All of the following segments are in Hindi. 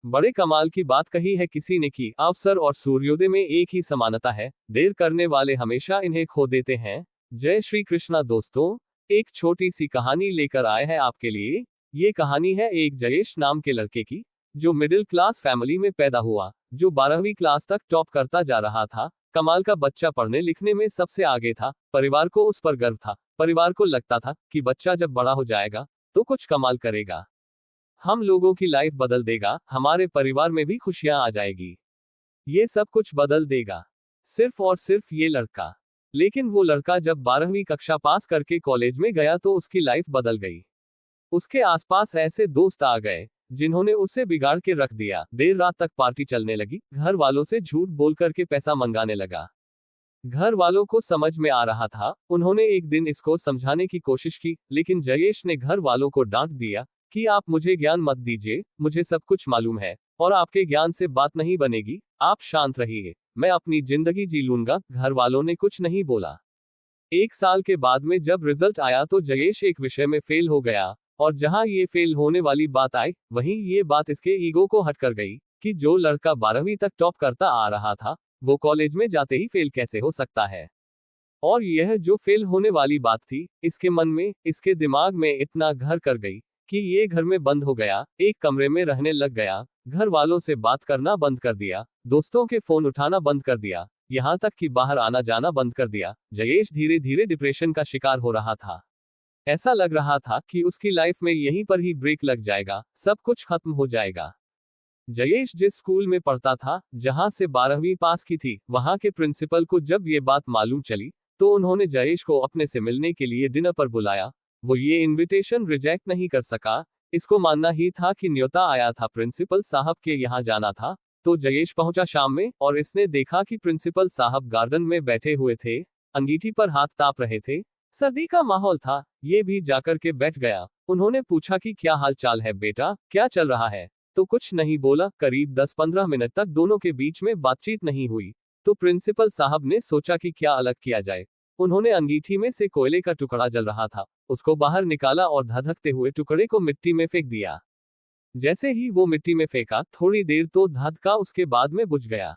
बड़े कमाल की बात कही है किसी ने कि अवसर और सूर्योदय में एक ही समानता है, देर करने वाले हमेशा इन्हें खो देते हैं। जय श्री कृष्णा दोस्तों, एक छोटी सी कहानी लेकर आए हैं आपके लिए। ये कहानी है एक जयेश नाम के लड़के की, जो मिडिल क्लास फैमिली में पैदा हुआ, जो 12वीं क्लास तक टॉप करता जा रहा था। कमाल का बच्चा, पढ़ने लिखने में सबसे आगे था। परिवार को उस पर गर्व था। परिवार को लगता था कि बच्चा जब बड़ा हो जाएगा तो कुछ कमाल करेगा, हम लोगों की लाइफ बदल देगा, हमारे परिवार में भी खुशियां आ जाएगी, ये सब कुछ बदल देगा, सिर्फ और सिर्फ ये लड़का। लेकिन वो लड़का जब 12वीं कक्षा पास करके कॉलेज में गया तो उसकी लाइफ बदल गई। उसके आसपास ऐसे दोस्त आ गए जिन्होंने उसे बिगाड़ के रख दिया। देर रात तक पार्टी चलने लगी, घर वालों से झूठ बोल करके पैसा मंगाने लगा। घर वालों को समझ में आ रहा था। उन्होंने एक दिन इसको समझाने की कोशिश की, लेकिन जयेश ने घर वालों को डांट दिया कि आप मुझे ज्ञान मत दीजिए, मुझे सब कुछ मालूम है और आपके ज्ञान से बात नहीं बनेगी, आप शांत रहिए, मैं अपनी जिंदगी जी लूंगा। घर वालों ने कुछ नहीं बोला। 1 साल के बाद में जब रिजल्ट आया तो जयेश एक विषय में फेल हो गया, और जहां ये फेल होने वाली बात आई, वहीं ये बात इसके ईगो को हट कर गई कि जो लड़का 12वीं तक टॉप करता आ रहा था, वो कॉलेज में जाते ही फेल कैसे हो सकता है। और यह जो फेल होने वाली बात थी, इसके मन में, इसके दिमाग में इतना घर कर गई कि ये घर में बंद हो गया, एक कमरे में रहने लग गया, घर वालों से बात करना बंद कर दिया, दोस्तों के फोन उठाना बंद कर दिया, यहाँ तक कि बाहर आना जाना बंद कर दिया। जयेश धीरे धीरे डिप्रेशन का शिकार हो रहा था। ऐसा लग रहा था कि उसकी लाइफ में यहीं पर ही ब्रेक लग जाएगा, सब कुछ खत्म हो जाएगा। जयेश जिस स्कूल में पढ़ता था, जहां से 12वीं पास की थी, वहां के प्रिंसिपल को जब ये बात मालूम चली तो उन्होंने जयेश को अपने से मिलने के लिए डिनर पर बुलाया। वो ये इनविटेशन रिजेक्ट नहीं कर सका। इसको मानना ही था कि न्योता आया था, प्रिंसिपल साहब के यहाँ जाना था। तो जयेश पहुंचा शाम में, और इसने देखा कि प्रिंसिपल साहब गार्डन में बैठे हुए थे, अंगीठी पर हाथ ताप रहे थे। सर्दी का माहौल था। ये भी जाकर के बैठ गया। उन्होंने पूछा कि क्या हाल चाल है बेटा, क्या चल रहा है? तो कुछ नहीं बोला। करीब 10-15 मिनट तक दोनों के बीच में बातचीत नहीं हुई। तो प्रिंसिपल साहब ने सोचा कि क्या अलग किया जाए। उन्होंने अंगीठी में से कोयले का टुकड़ा जल रहा था, उसको बाहर निकाला और धधकते हुए टुकड़े को मिट्टी में फेंक दिया। जैसे ही वो मिट्टी में फेंका, थोड़ी देर तो धधका, उसके बाद में बुझ गया।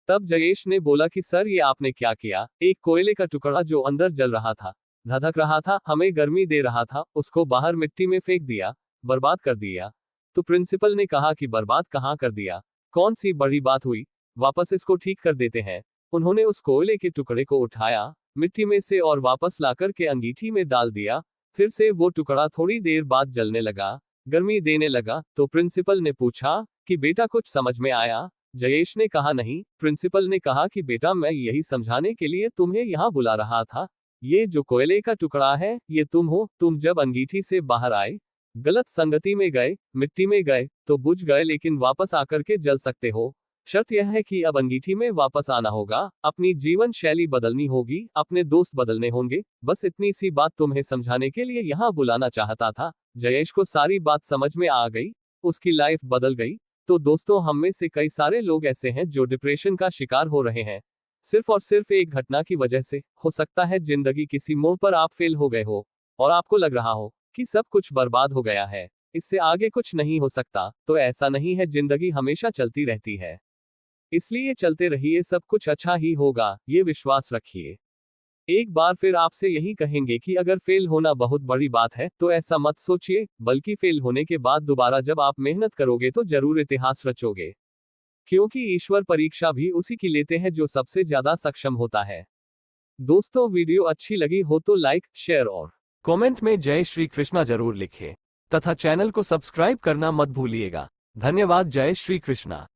तब जयेश ने बोला कि सर, ये आपने क्या किया? एक कोयले का टुकड़ा जो अंदर जल रहा था, धधक रहा था, हमें गर्मी दे रहा था, उसको बाहर मिट्टी में फेंक दिया, बर्बाद कर दिया। तो प्रिंसिपल ने कहा कि बर्बाद कहाँ कर दिया, कौन सी बड़ी बात हुई, वापस इसको ठीक कर देते हैं। उन्होंने उस कोयले के टुकड़े को उठाया मिट्टी में से और वापस लाकर के अंगीठी में डाल दिया। फिर से वो टुकड़ा थोड़ी देर बाद जलने लगा, गर्मी देने लगा। तो प्रिंसिपल ने पूछा कि बेटा कुछ समझ में आया? जयेश ने कहा नहीं। प्रिंसिपल ने कहा कि बेटा, मैं यही समझाने के लिए तुम्हें यहाँ बुला रहा था। ये जो कोयले का टुकड़ा है, ये तुम हो। तुम जब अंगीठी से बाहर आए, गलत संगति में गए, मिट्टी में गए तो बुझ गए, लेकिन वापस आकर के जल सकते हो। शर्त यह है कि अब अंगीठी में वापस आना होगा, अपनी जीवन शैली बदलनी होगी, अपने दोस्त बदलने होंगे। बस इतनी सी बात तुम्हें समझाने के लिए यहाँ बुलाना चाहता था। जयेश को सारी बात समझ में आ गई, उसकी लाइफ बदल गई। तो दोस्तों, हम में से कई सारे लोग ऐसे हैं जो डिप्रेशन का शिकार हो रहे हैं, सिर्फ और सिर्फ एक घटना की वजह से। हो सकता है जिंदगी किसी मोड़ पर आप फेल हो गए हो और आपको लग रहा हो कि सब कुछ बर्बाद हो गया है, इससे आगे कुछ नहीं हो सकता। तो ऐसा नहीं है, जिंदगी हमेशा चलती रहती है, इसलिए चलते रहिए, सब कुछ अच्छा ही होगा, ये विश्वास रखिए। एक बार फिर आपसे यही कहेंगे कि अगर फेल होना बहुत बड़ी बात है तो ऐसा मत सोचिए, बल्कि फेल होने के बाद दोबारा जब आप मेहनत करोगे तो जरूर इतिहास रचोगे, क्योंकि ईश्वर परीक्षा भी उसी की लेते हैं जो सबसे ज्यादा सक्षम होता है। दोस्तों, वीडियो अच्छी लगी हो तो लाइक, शेयर और कमेंट में जय श्री कृष्णा जरूर लिखें, तथा चैनल को सब्सक्राइब करना मत भूलिएगा। धन्यवाद। जय श्री कृष्णा।